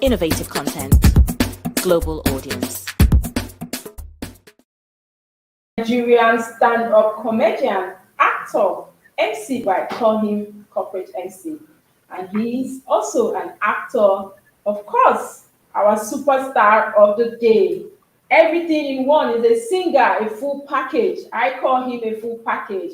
Innovative content. Global audience. Nigerian stand-up comedian, actor, MC, but I call him corporate MC. And he's also an actor, of course, our superstar of the day. Everything in one is a singer, a full package. I call him a full package.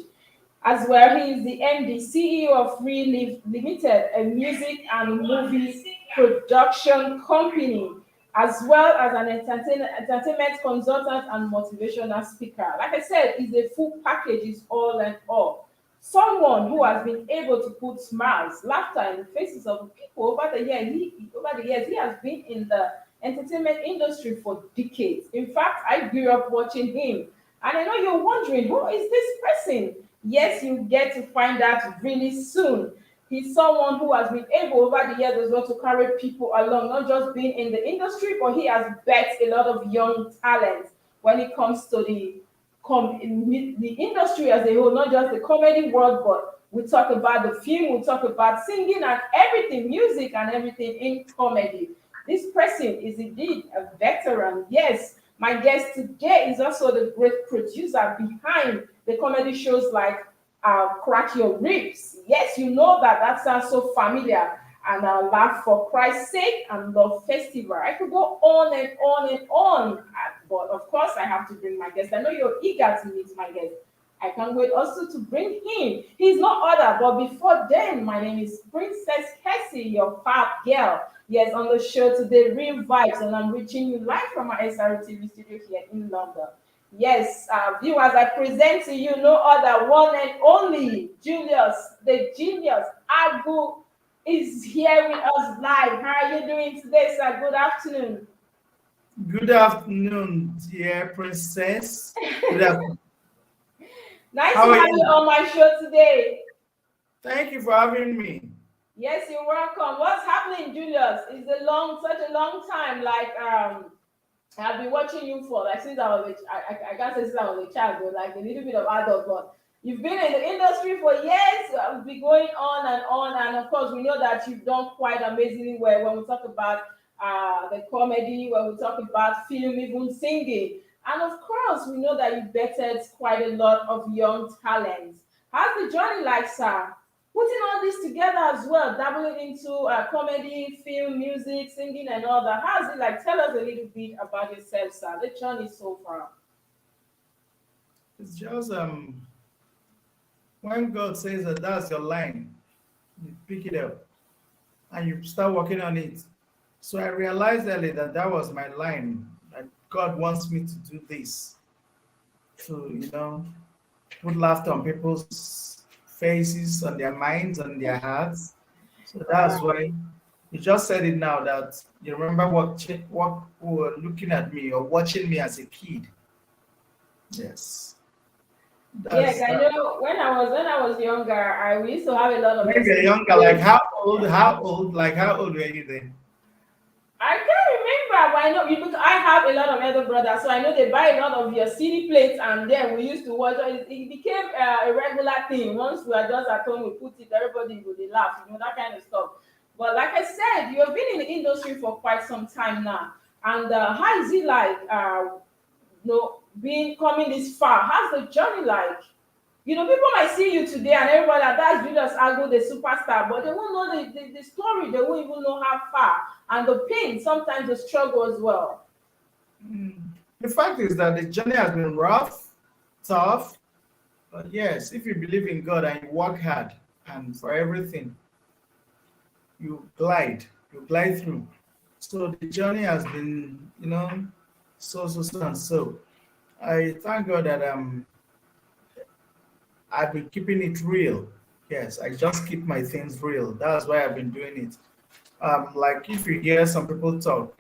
As well, he is the MD, CEO of Free Live Limited, a music and movie production company, as well as an entertainment consultant and motivational speaker. Like I said, he's a full package, is all and all. Someone who has been able to put smiles, laughter in the faces of people over the years. Over the years, he has been in the entertainment industry for decades. In fact, I grew up watching him, and I know you're wondering, who is this person? Yes, you get to find out really soon. He's someone who has been able over the years as well to carry people along, not just being in the industry, but he has bet a lot of young talents when it comes to the industry as a whole, not just the comedy world, but we talk about the film, we talk about singing and everything, music and everything in comedy. This person is indeed a veteran. Yes, my guest today is also the great producer behind the comedy shows like Crack Your Ribs. Yes, you know that. That sounds so familiar. And Laugh for Christ's Sake and Love Festival. I could go on and on and on. But of course, I have to bring my guest. I know you're eager to meet my guest. I can't wait also to bring him. He's no other, but before then, my name is Princess Kessy, your pop girl. Yes, on the show today, Real Vibes, and I'm reaching you live from our Srtv studio here in London. Yes, viewers, I present to you no other, one and only Julius, the genius. Agwu is here with us live. How are you doing today, sir? Good afternoon. Good afternoon, dear princess. Good afternoon. Nice to have you on my show today. Thank you for having me. Yes, you're welcome. What's happening, Julius? It's such a long time. Like I've been watching you for like since I was I can't say since I was a child, but like a little bit of adult. But you've been in the industry for years. We'll be going on, and of course, we know that you've done quite amazingly well when we talk about the comedy, when we talk about film, even singing. And of course, we know that you bettered quite a lot of young talents. How's the journey like, sir? Putting all this together as well, dabbling into comedy, film, music, singing, and all that. How's it like? Tell us a little bit about yourself, sir. The journey so far. It's just when God says that that's your line, you pick it up and you start working on it. So I realized early that that was my line. That God wants me to do this, to put laughter on people's faces, on their minds, on their hearts. So that's why you just said it now that you remember what were looking at me or watching me as a kid. Yes. Yes, I know. When I was younger, we used to have a lot of. When you're younger, like how old? Like how old were you then? I can't remember, but I know because I have a lot of elder brothers, so I know they buy a lot of your CD plates, and then we used to watch. It became a regular thing. Once we are just at home, we put it. Everybody would laugh, that kind of stuff. But like I said, you have been in the industry for quite some time now, and how is it like? Being coming this far. How's the journey like? People might see you today and everybody like that's Julius Agwu, the superstar, but they won't know the story. They won't even know how far and the pain, sometimes the struggle as well. The fact is that the journey has been rough, tough, but yes, if you believe in God and you work hard and for everything, you glide through. So the journey has been, so and so. I thank God that I've been keeping it real. Yes, I just keep my things real. That's why I've been doing it. Like if you hear some people talk,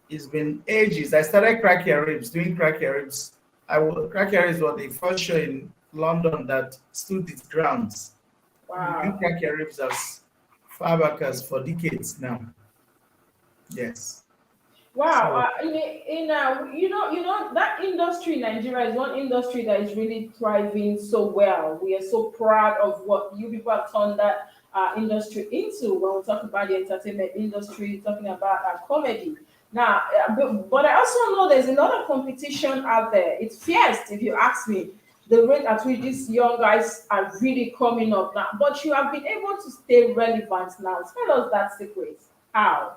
it's been ages. I started Crack Your Ribs, doing Crack Your Ribs. Crack Your Ribs was the first show in London that stood its grounds. Wow. We've been Crack Your Ribs as far back as for decades now. Yes. Wow, that industry in Nigeria is one industry that is really thriving so well. We are so proud of what you people have industry into when we talk about the entertainment industry, talking about comedy. Now, but I also know there's a lot of competition out there. It's fierce, if you ask me. The rate at which these young guys are really coming up now. But you have been able to stay relevant now. Tell us that secret. How?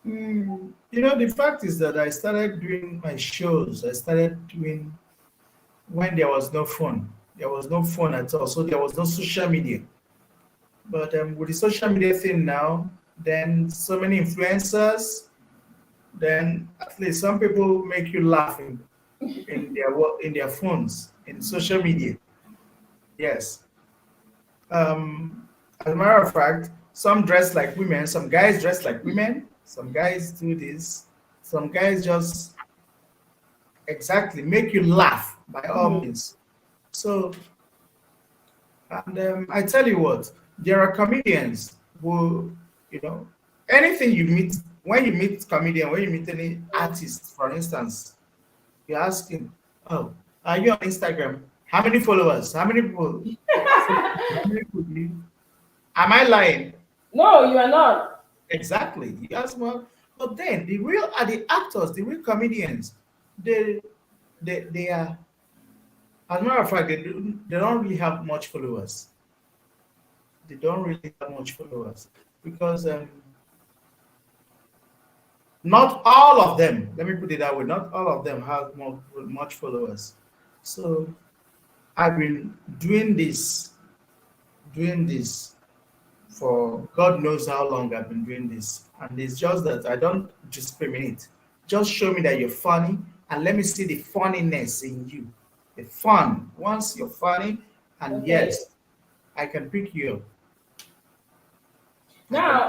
The fact is that I started doing my shows. I started doing when there was no phone. There was no phone at all, so there was no social media. But with the social media thing now, then so many influencers, then at least some people make you laugh in their phones in social media. Yes. As a matter of fact, some dress like women, some guys dress like women, some guys do this, some guys just exactly make you laugh by all Mhm. means. So, and I tell you what, there are comedians who, you know, anything you meet, when you meet comedian, when you meet any artist, for instance, you ask him, "Oh, are you on Instagram? How many followers? How many people? How many people do you-" Am I lying? No, you are not. Exactly. Yes, well, but then the real are the actors, the real comedians. They they are, as a matter of fact, they don't really have much followers. They don't really have much followers because not all of them. Let me put it that way. Not all of them have much followers. So I've been doing this for God knows how long I've been doing this. And it's just that I don't discriminate. Just show me that you're funny and let me see the funniness in you. The fun. Once you're funny, and Okay. yes, I can pick you up. I can Now,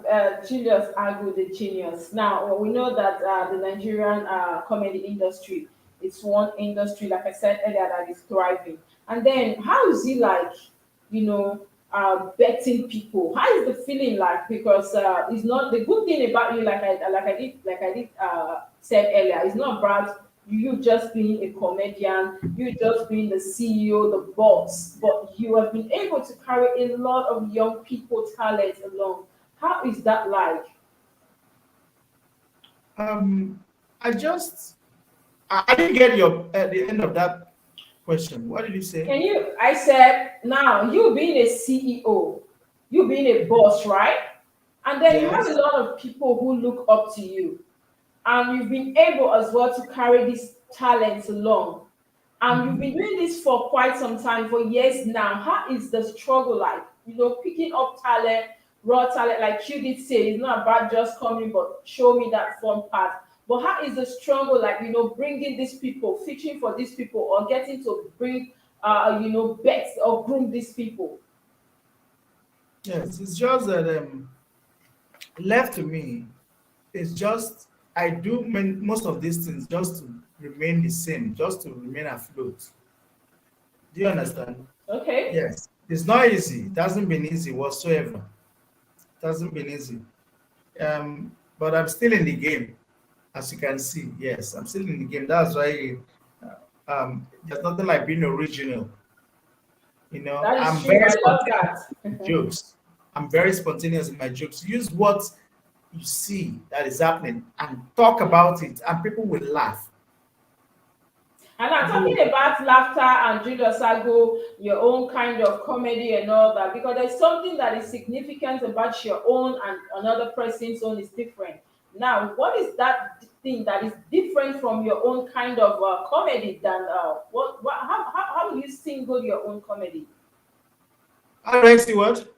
pick. Julius Agwu, the genius. Now, we know that the Nigerian comedy industry is one industry, like I said earlier, that is thriving. And then, how is it like, betting people? How is the feeling like? Because it's not the good thing about you, like I did said earlier. It's not about you just being a comedian, you just being the CEO, the boss, but you have been able to carry a lot of young people talent along. How is that like? Um, I just I didn't get your at the end of that question. What did you say? Can you? I said, now you being a CEO, you being a boss, right? And then you have a Yes. lot of people who look up to you, and you've been able as well to carry these talents along. You've Mhm. been doing this for quite some time, for years now. How is the struggle like? Picking up talent, raw talent, like you did say, it's not about just coming, but show me that fun part. But how is the struggle like? Bringing these people, fishing for these people, or getting to bring, bets or groom these people. Yes, it's just that left to me, it's just I do most of these things just to remain the same, just to remain afloat. Do you understand? Okay. Yes. It's not easy. It hasn't been easy whatsoever. It hasn't been easy. But I'm still in the game, as you can see. Yes, I'm still in the game. That's why there's nothing like being original. That is I'm true. very I love spontaneous in my that. jokes. I'm very spontaneous in my jokes. Use what you see that is happening and talk about it, and people will laugh. And I'm People talking will, about laughter and Julius Agwu, your own kind of comedy and all that, because there's something that is significant about your own and another person's own is different. Now, what is that thing that is different from your own kind of comedy than how do you single your own comedy? all right, see what?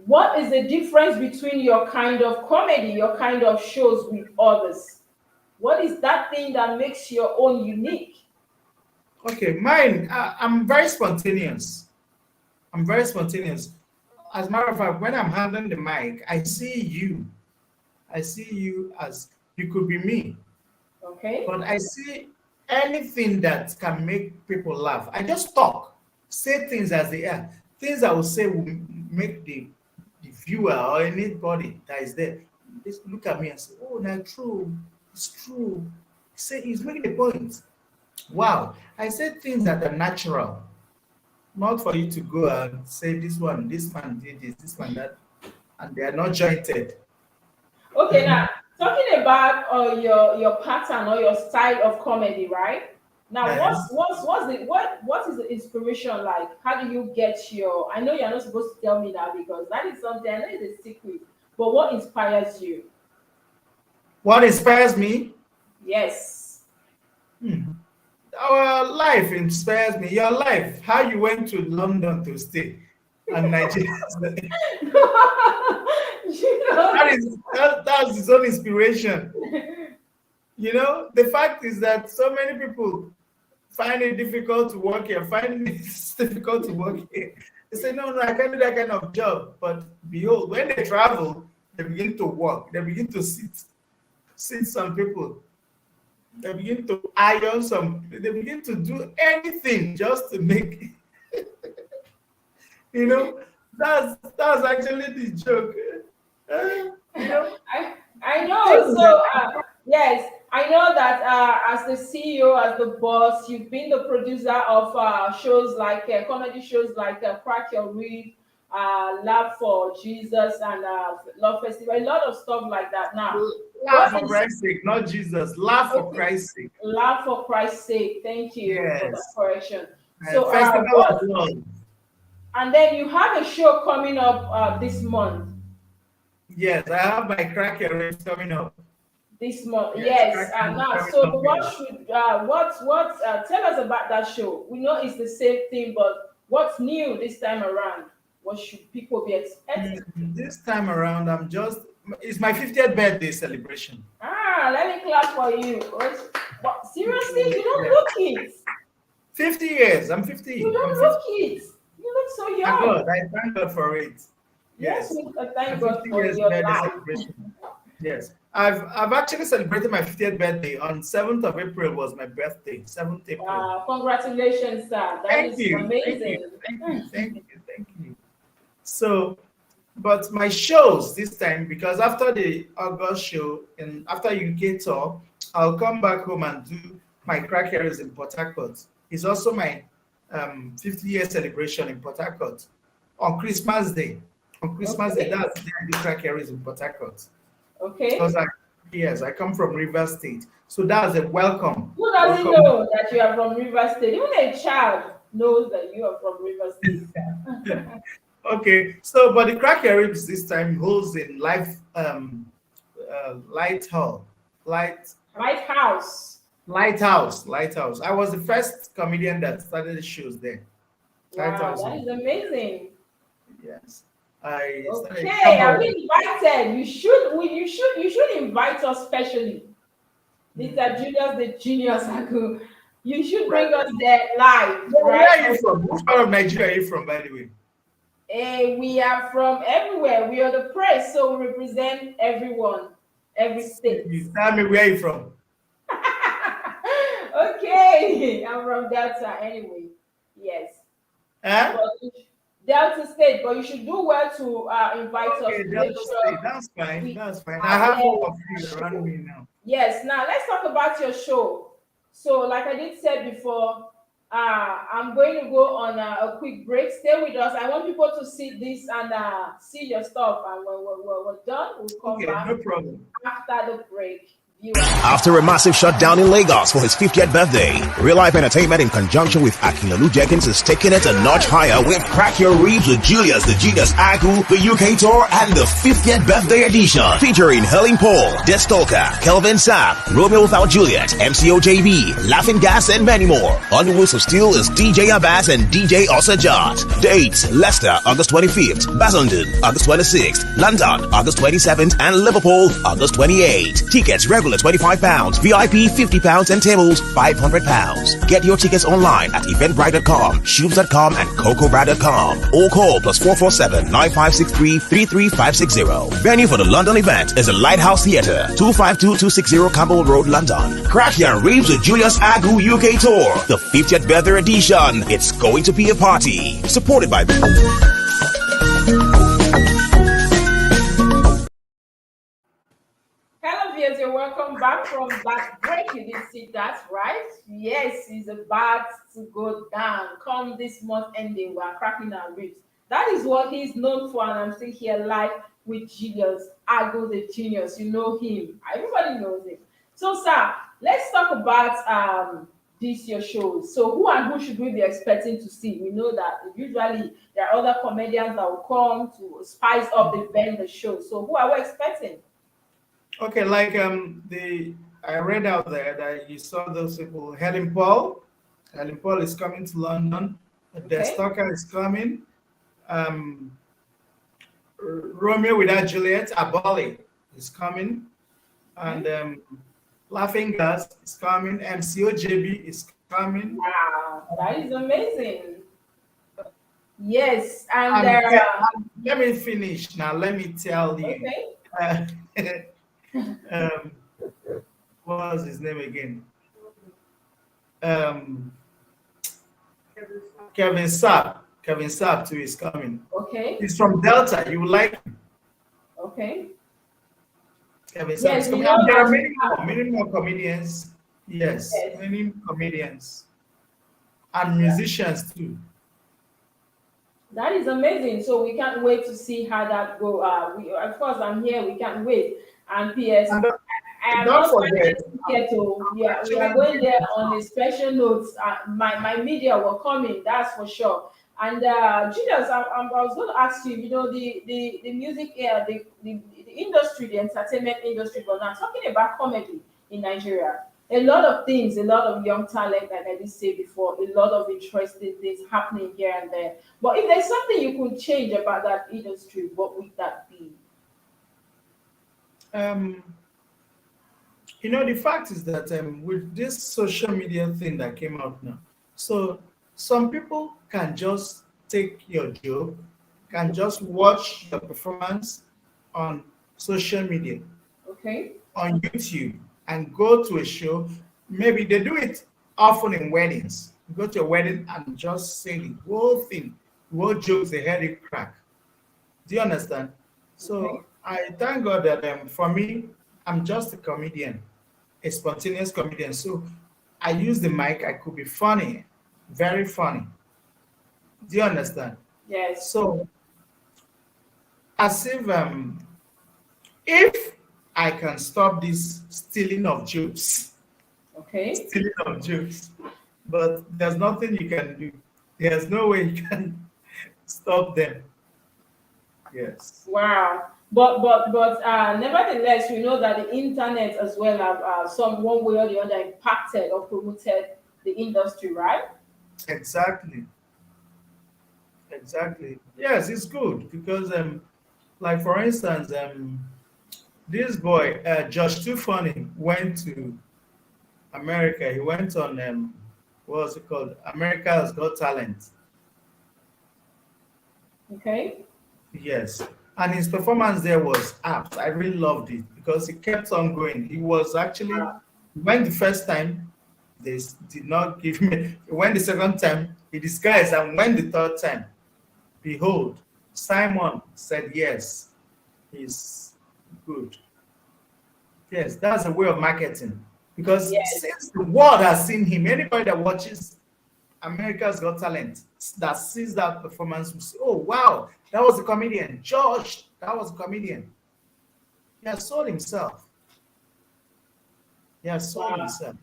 What is the difference between your kind of comedy, your kind of shows with others? What is that thing that makes your own unique? Okay, mine. I'm very spontaneous. I'm very spontaneous. As a matter of fact, when I'm handling the mic, I see you. I see you as you could be me, Okay. but I see anything that can make people laugh. I just talk, say things as they are. Things I will say will make the viewer or anybody that is there just look at me and say, "Oh, that's true. It's true." Say he's making a point. Wow. I say things that are natural. Not for you to go and say this man did this one that, and they are not jointed. Okay, now talking about your pattern or your style of comedy, right? Now, Uh-huh. what is the inspiration like? How do you get your? I know you're not supposed to tell me that because that is something I know is a secret. But what inspires you? What inspires me? Yes. Hmm. Our life inspires me. Your life, how you went to London to stay, and Nigeria. You know, That's his own inspiration. You know, the fact is that so many people find it difficult to work here, find it difficult to work here. They say, no, I can't do that kind of job. But behold, when they travel, they begin to work, they begin to sit some people, they begin to iron some, they begin to do anything just to make, you know, that's actually the joke. You know, I know. So yes, I know that as the CEO, as the boss, you've been the producer of shows like comedy shows like Crack Your Rib, Love for Jesus, and Love Festival. A lot of stuff like that. Now, laugh what for is Christ's sake, not Jesus. Laugh for okay? Christ's sake. Love for Christ's sake. Thank you for that Yes. correction. So, Festival of Love. and then you have a show coming up this month. Yes, I have my cracker race coming up. This month, Yes, yes. cracker Now, coming so up. what should tell us about that show? We know it's the same thing, but what's new this time around? What should people be expecting? This time around, it's my 50th birthday celebration. Let me clap for you. But seriously, you don't look it. 50 years. I'm 50. You don't I'm 50. look it. You look so Thank young. God. I thank God for it. Yes, Yes. we thank My God 50 for years your birthday life. celebration. Yes. I've actually celebrated my 50th birthday on 7th of April was my birthday. 7th April. Congratulations, sir. That Thank is you. Thank you. amazing. Thank you. Thank you. Thank you. So, but my shows this time, because after the August show and after UK tour, I'll come back home and do my crack areas in Port Harcourt. It's also my 50-year celebration in Port Harcourt on Christmas Day. On Christmas Day, Okay. that's the day I do crack areas in Port Harcourt. Okay. Because I come from River State. So that's a welcome. Who doesn't Welcome. know that you are from River State? Even a child knows that you are from River State. Okay, so but the crack ribs this time holds in light hall, Lighthouse. lighthouse. I was the first comedian that started the shows there. Wow, Lighthouse. that is amazing. Yes, I started. Okay, I've been invited. You should invite us specially. Mr. Julius the Genius Agwu. You should bring us there live, Where right? are you from? Which part of Nigeria are you from, by the way? We are from everywhere. We are the press, so we represent everyone, every state. You tell me where you from. Okay, I'm from Delta anyway. Yes. Huh? But Delta State, but you should do well to invite us. Okay, To Delta make sure State. That's fine. we That's fine. are I have there. all of you around me now. Yes. Now let's talk about your show. So, like I did say before, I'm going to go on a quick break. Stay with us. I want people to see this and see your stuff. And when we're done, we'll come Okay, back no problem. after the break. After a massive shutdown in Lagos for his 50th birthday, Real Life Entertainment in conjunction with Akinlalu Jenkins is taking it a notch higher with Crack Your Ribs with Julius the Genius Agwu, the UK tour, and the 50th birthday edition. Featuring Helen Paul, Destalker, Kelvin Sapp, Romeo Without Juliet, MCOJB, Laughing Gas, and many more. On the Wheels of Steel is DJ Abbas and DJ Osajat. Dates: Leicester, August 25th, Basildon, August 26th, London, August 27th, and Liverpool, August 28th. Tickets regular £25, VIP £50, and tables £500. Get your tickets online at eventbrite.com, shoes.com, and cocobrad.com. Or call +447 9563 33560. Venue for the London event is the Lighthouse Theatre, 252260 Campbell Road, London. Crack Your Ribs with Julius Agwu UK Tour, the 50th birthday edition. It's going to be a party. Supported by Hello, viewers. You're welcome back from that break. You did see that, right? Yes, it's about to go down. Come this month ending, we are cracking our ribs. That is what he's known for, and I'm still here live with Julius Agwu, the genius. You know him. Everybody knows him. So, sir, let's talk about this your show. So, who and who should we be expecting to see? We know that usually there are other comedians that will come to spice up the event, the show. So, who are we expecting? Okay, like I read out there that you saw those people. Helen Paul. Helen Paul is coming to London. The Okay. Stalker is coming. Um, Romeo without Juliet, Aboli is coming. And Laughing Gas is coming. MCOJB is coming. Wow, that is amazing. Yes, and And let me finish now. Let me tell you. okay. Uh, um, what was his name again? Um, Kevin Sapp. Kevin Sapp too is coming. Okay, He's from Delta. You will like him. okay. Kevin Sapp Yes, is we coming. know And there are that. many more comedians. Yes, Yes. many comedians and musicians too. That is amazing. So we can't wait to see how that go. We, of course, I'm here. We can't wait. And P.S. And I am don't not forget, here to. We are actually, going there on a special note. My media were coming. That's for sure. And Julius, I was going to ask you. You know the music, the industry, the entertainment industry. But now talking about comedy in Nigeria, a lot of things, a lot of young talent, like I did say before, a lot of interesting things happening here and there. But if there's something you could change about that industry, what would that be? um, the fact is that with this social media thing that came out now, so some people can just take your joke, can just watch your performance on social media, Okay. on YouTube, and go to a show. Maybe they do it often in weddings. You go to a wedding and just say the whole thing, the whole jokes, they heard it crack. Do you understand? Okay. So I thank God that for me, I'm just a comedian, a spontaneous comedian. So I use the mic. I could be funny, very funny. Do you understand? Yes. So as if I can stop this Okay. stealing of jokes, but there's nothing you can do. There's no way you can stop them. Yes. Wow. But nevertheless, we know that the internet as well have some one way or the other impacted or promoted the industry, right? Exactly. Exactly. Yes, it's good because like for instance, this boy, Josh Too Funny, went to America. He went on what was it called? America's Got Talent. Okay. Yes. And his performance there was apt. I really loved it because he kept on going. He was actually, when the first time, they did not give me, when the second time, he disguised, and when the third time, behold, Simon said yes, he's good. Yes, that's a way of marketing. Because Yes. since the world has seen him, anybody that watches America's Got Talent that sees that performance will say, oh wow, that was a comedian. Josh, that was a comedian. He has sold himself. He has sold Wow. himself.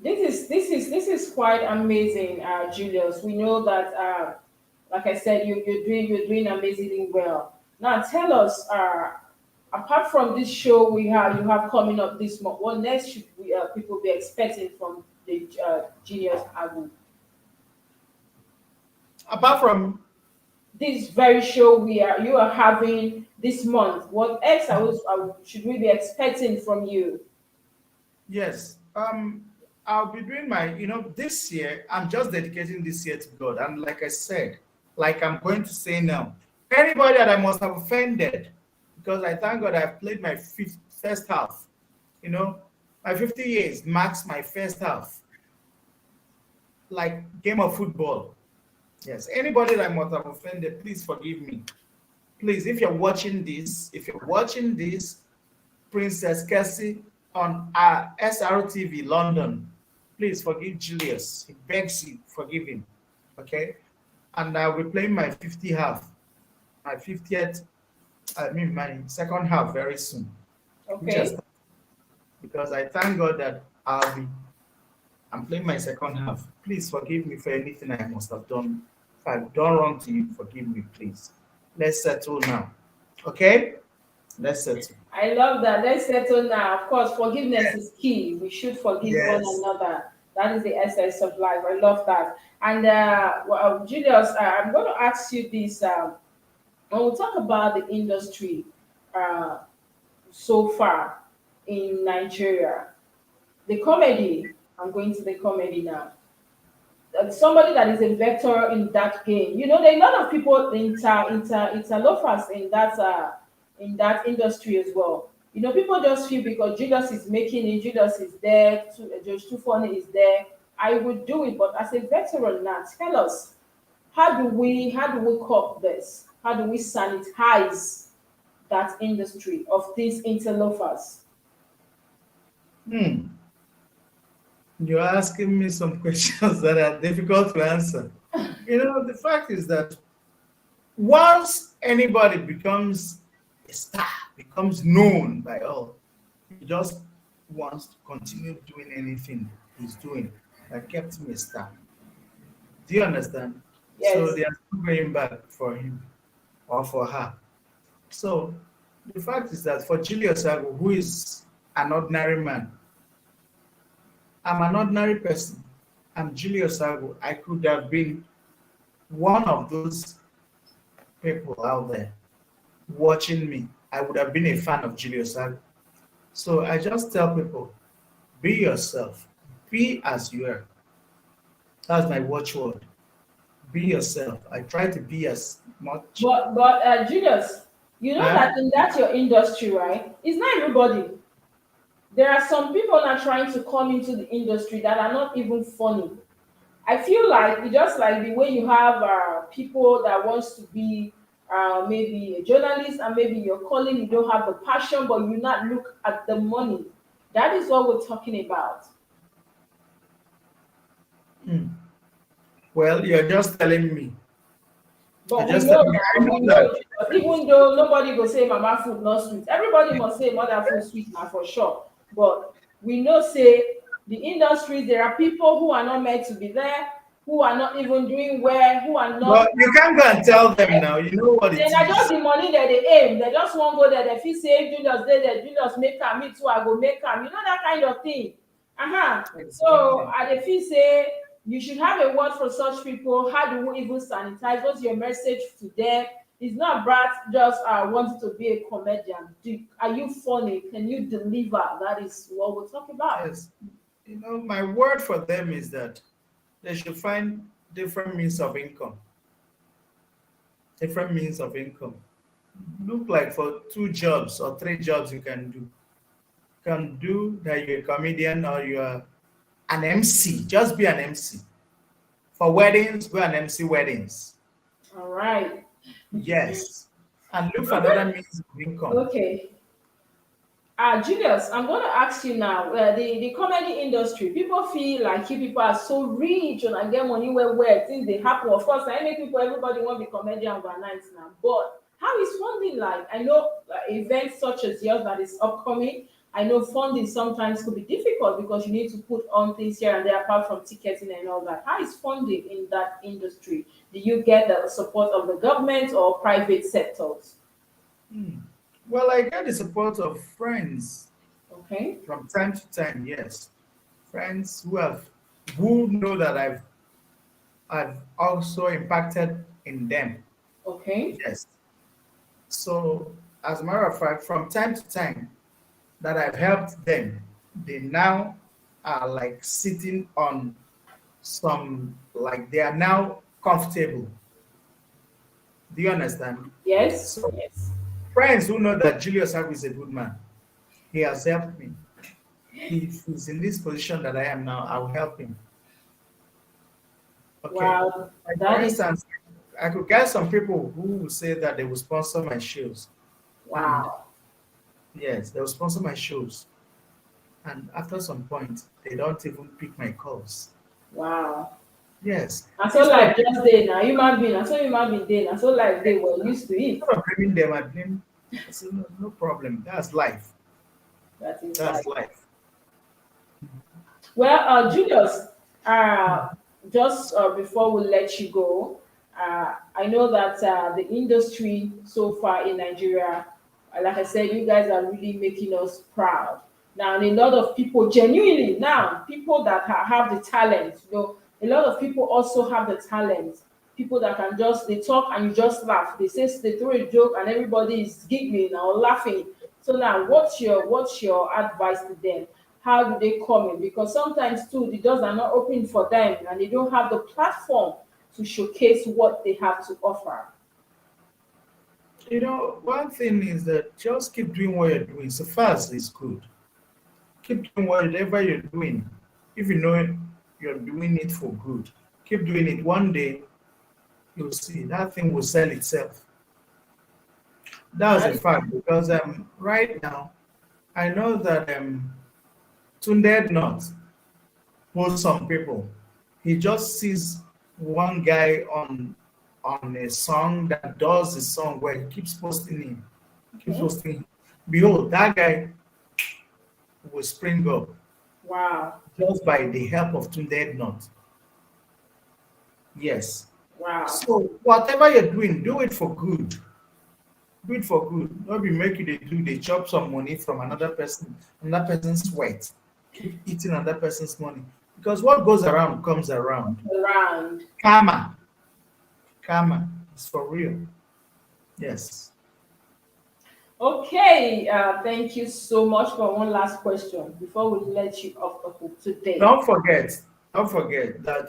This is quite amazing, Julius. We know that, like I said, you're doing amazingly well. Now tell us, apart from this show you have coming up this month, what next should people be expecting from the Julius Agwu? Apart from This very show you are having this month, what else should we be expecting from you? yes, I'll be doing my, this year, I'm just dedicating this year to God. And like I said, like I'm going to say now, anybody that I must have offended, because I thank God I've played my first half. My 50 years marks my first half, like game of football. Yes, anybody that I must have offended, please forgive me. Please, if you're watching this, Princess Kessy on Srtv London, please forgive Julius. He begs you, forgive him. Okay? And I will play my 50 half, my 50th, I mean my second half very soon. Which has, Okay. because I thank God that I'm playing my second half. Please forgive me for anything I must have done. If I've done wrong to you, forgive me, please. Let's settle now. Okay? Let's settle. I love that. Let's settle now. Of course, forgiveness is key. We should forgive one Yes. another. That is the essence of life. I love that. And Julius, I'm going to ask you this. When we talk about the industry uh, so far in Nigeria, the comedy, I'm going to the comedy now. Somebody that is a vector in that game. You know, there are a lot of people interlopers in that industry as well. You know, people just feel because Julius is making it, Julius is there, George Tufoni is there, I would do it. But as a veteran now, tell us, how do we cop this? How do we sanitize that industry of these interlopers? Hmm. You're asking me some questions that are difficult to answer. You know, the fact is that once anybody becomes a star, becomes known by all, he just wants to continue doing anything he's doing that kept him a star. Do you understand? So Yes. they are still going back for him or for her. So the fact is that for Julius Agwu, who is an ordinary man, I'm an ordinary person. I'm Julius Agwu. I could have been one of those people out there watching me. I would have been a fan of Julius Agwu. So I just tell people, be yourself. Be as you are. That's my watchword. Be yourself. I try to be as much. But Julius, you know Huh? that in that your industry, right? It's not everybody. There are some people that are trying to come into the industry that are not even funny. I feel like it's just like the way you have people that wants to be maybe a journalist and maybe you're calling, you don't have the passion, but you not look at the money. That is what we're talking about. Hmm. Well, you're just telling me. You're But we just know telling me. I now, know we know, that. even though nobody will say mama food not sweet, everybody must say mother food sweet now for sure. But we know say the industry, there are people who are not meant to be there, who are not even doing well, who are not. But you can't go and tell them now. You know what Then it na just is. the money that they aim. They just wan go there. They feel say Julius dey there, Julius make am, me too, I go make am. You know that kind of thing. So Exactly. I dey feel say you should have a word for such people. How do we even sanitize? What's your message to them? It's not about just wanting to be a comedian. Are you funny? Can you deliver? That is what we're talking about. Yes. You know, my word for them is that they should find different means of income. Different means of income. Look like for 2 jobs or 3 jobs you can do. You can do that you're a comedian or you're an MC. Just be an MC. For weddings, go and MC weddings. All right. Yes. And look for Okay. another means of income. Okay. Julius, I'm going to ask you now. The comedy industry, people feel like you people are so rich and I get money where things they happen. Of course, I make people everybody want to be comedian overnight now. But how is funding like? I know events such as yours that is upcoming. I know funding sometimes could be difficult because you need to put on things here and there apart from ticketing and all that. How is funding in that industry? Do you get the support of the government or private sectors? Hmm. Well, I get the support of friends Okay. from time to time, yes. Friends who know that I've also impacted in them. Okay. Yes. So as a matter of fact, from time to time that I've helped them, they now are like sitting on some, like they are now comfortable. Do you understand? Yes. So Yes. friends who know that Julius Agwu is a good man, he has helped me. If he's in this position that I am now, I'll help him. Okay. Wow, Like for that is instance, I could get some people who will say that they will sponsor my shows. And wow. yes, they will sponsor my shows. And after some point, they don't even pick my calls. Wow. Yes. And so like just they now human being, and so human being they, and so like they were used to it. Instead of blaming them, I blame. I said, no, no problem. That's life. That is That's like life. well, Julius, just before we let you go, I know that the industry so far in Nigeria, like I said, you guys are really making us proud. Now, and a lot of people, genuinely, now, people that have the talent, a lot of people also have the talent. People that can just, they talk and you just laugh. They throw a joke and everybody is giggling or laughing. So now, what's your advice to them? How do they come in? Because sometimes too the doors are not open for them and they don't have the platform to showcase what they have to offer. One thing is that just keep doing what you're doing. So fast is good. Keep doing whatever you're doing. If you know you're doing it for good, keep doing it. One day, you'll see that thing will sell itself. That's a fact because right now, I know that Tunde not post some people. He just sees one guy on a song that does the song where he keeps posting him, keeps posting him. Behold, that guy will spring up Wow. just by the help of Tunde not. Yes. Wow. So whatever you're doing, do it for good. Do it for good. Not be make you they chop some money from another person's sweat. Keep eating another person's money. Because what goes around comes around. Around. Karma. Karma is for real. Yes. Okay, thank you so much for one last question before we let you off the hook today. Don't forget that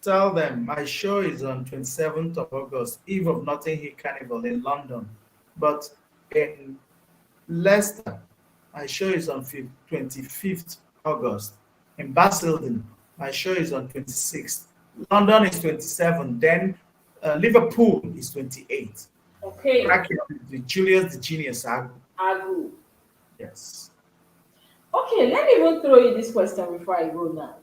tell them my show is on 27th of August, Eve of Notting Hill Carnival in London. But in Leicester, my show is on 25th August. In Basildon, my show is on 26th. London is 27th. Then Liverpool is 28th. Okay. With Julius the Genius Agwu. Yes. Okay, let me even throw you this question before I go now.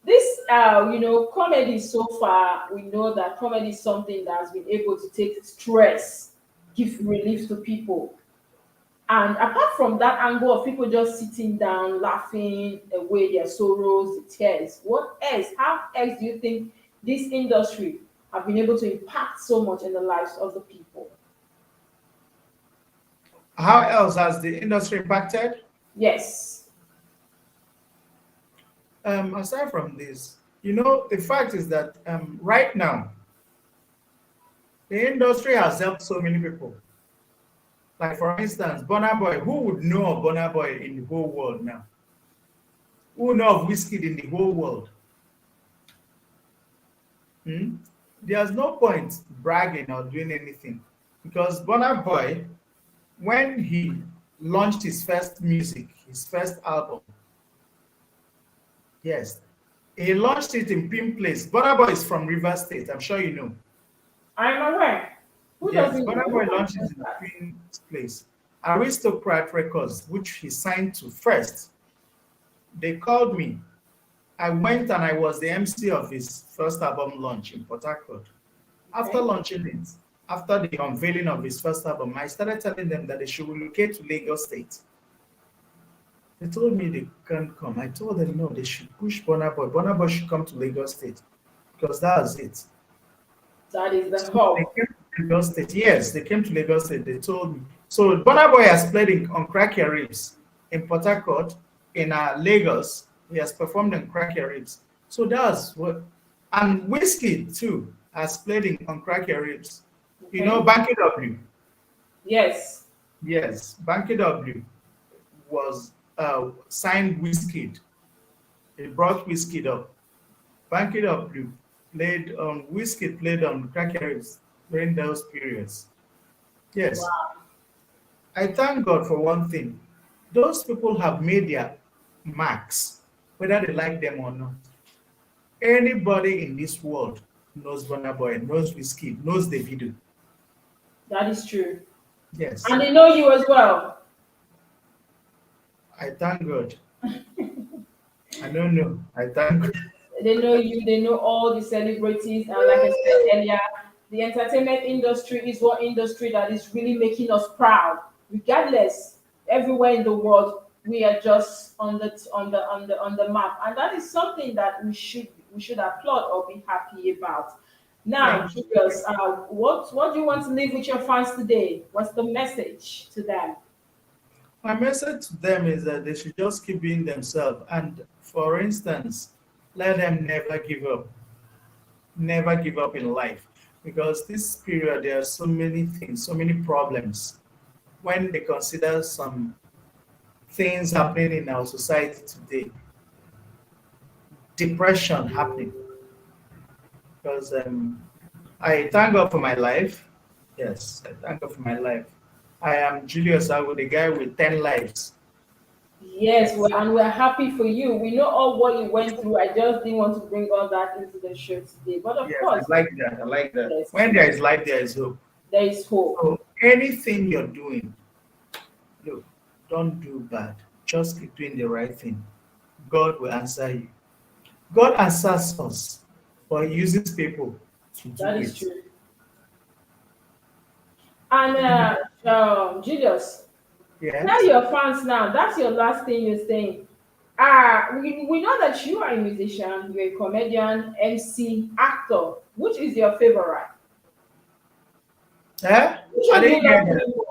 This, comedy so far, we know that comedy is something that has been able to take stress, give relief to people. And apart from that angle of people just sitting down, laughing away their sorrows, the tears, what else? How else do you think this industry have been able to impact so much in the lives of the people? How else has the industry impacted? Yes. Aside from this, the fact is that right now, the industry has helped so many people. Like, for instance, Burna Boy. Who would know of Burna Boy in the whole world now? Who would know of Whiskey in the whole world? There's no point bragging or doing anything because Burna Boy, when he launched his first music, his first album, yes, he launched it in Pim Place. Burna Boy is from River State. I'm sure you know. I'm aware. Who Yes, doesn't Burna know? Boy launched it in Pim Place. Aristocrat Records, which he signed to first. They called me. I went and I was the MC of his first album launch in Port Harcourt. After launching it, after the unveiling of his first album, I started telling them that they should relocate to Lagos State. They told me they can't come. I told them no, they should push Burna Boy. Burna Boy should come to Lagos State because that's it. That is the So hope. they came to Lagos State. Yes, they came to Lagos State. They told me. So Burna Boy has played on Crack Your Ribs in Port Harcourt, in Lagos. He has performed in Crack Your Ribs. So that's what. And Whiskey too has played on Crack Your Ribs. Okay. You know Banky W. Yes. Yes, Banky W was signed Wizkid. He brought Wizkid up. Banky W played on Wizkid played on Crack Your Ribs during those periods. Yes. Wow. I thank God for one thing. Those people have made their marks, whether they like them or not. Anybody in this world knows Burna Boy, knows Wizkid, knows the video. That is true. Yes. And they know you as well. I thank God. I don't know. I thank God. They know you, they know all the celebrities, and like I said earlier, the entertainment industry is one industry that is really making us proud. Regardless, everywhere in the world, we are just on the map, and that is something that we should applaud or be happy about. Now, Thank you. Julius, what do you want to leave with your fans today? What's the message to them? My message to them is that they should just keep being themselves. And for instance, let them never give up. Never give up in life. Because this period, there are so many things, so many problems. When they consider some things happening in our society today, depression happening. Because I thank God for my life. Yes, I thank God for my life. I am Julius Agwu, the guy with 10 lives. Yes, and we're happy for you. We know all what you went through. I just didn't want to bring all that into the show today. But of Yes, I course, like that. I like that. yes, When there is life, there is hope. there is hope. So anything you're doing, look, don't do bad. Just keep doing the right thing. God will answer you. God answers us, but He uses people to do That is it. true. And Julius, tell Yes. your fans now. That's your last thing you're saying. We know that you are a musician, you're a comedian, MC, actor. Which is your favorite? Eh? Which I one do you didn't love hear doing that. more?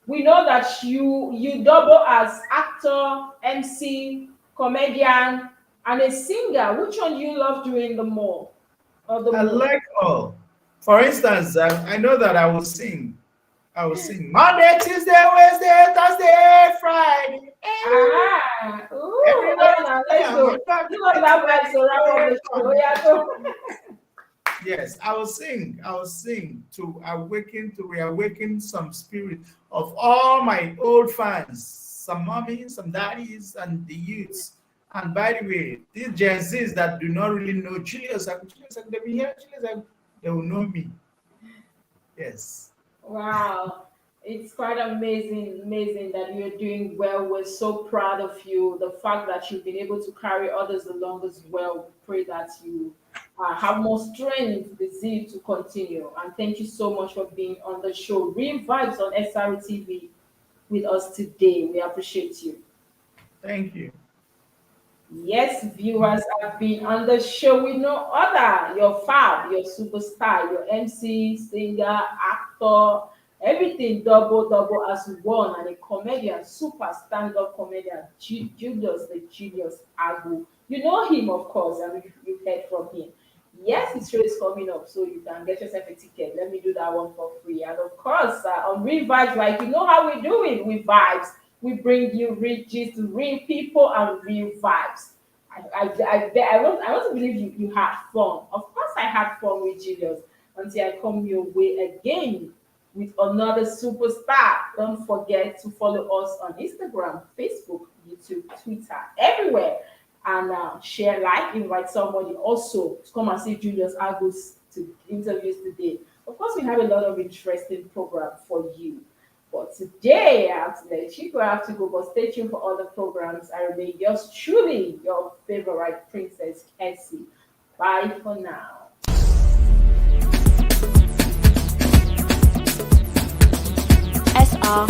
We know that you double as actor, MC, comedian, and a singer. Which one do you love doing the more or the I most? like all. For instance, I know that I will sing. I will sing Monday, Tuesday, Wednesday, Thursday, Friday. Ooh, Every oh yeah, now let's I'm go. a Give us that vibe to wrap up the show. Oh, yeah, go. Yes, I will sing. I will sing to reawaken some spirit of all my old fans, some mommies, some daddies, and the youths. And by the way, these Gen Zs that do not really know Julius Agwu, they've been here, Julius Agwu, they will know me. Yes. Wow, it's quite amazing, amazing that you're doing well. We're so proud of you. The fact that you've been able to carry others along as well. We pray that you have more strength, the zeal to continue. And thank you so much for being on the show. Real Vibes on SRTV with us today. We appreciate you. Thank you. Yes, viewers have been on the show with no other. Your fab, your superstar, your MC, singer, actor, everything double, double as one, and a comedian, super stand-up comedian, Julius the Julius Agwu. You know him, of course, and you've heard from him. Yes, his show is coming up, so you can get yourself a ticket. Let me do that one for free. And of course, on Real Vibes, like you know how we do it with vibes. We bring you real gist, real people, and real vibes. I want to believe you had fun. Of course, I had fun with Julius until I come your way again with another superstar. Don't forget to follow us on Instagram, Facebook, YouTube, Twitter, everywhere. And share, like, invite somebody also to come and see Julius Agus to interviews today. Of course, we have a lot of interesting program for you. But today, I have to let you go. I have to go, but stay tuned for other programs. I remain yours truly, your favorite princess, Kessy. Bye for now.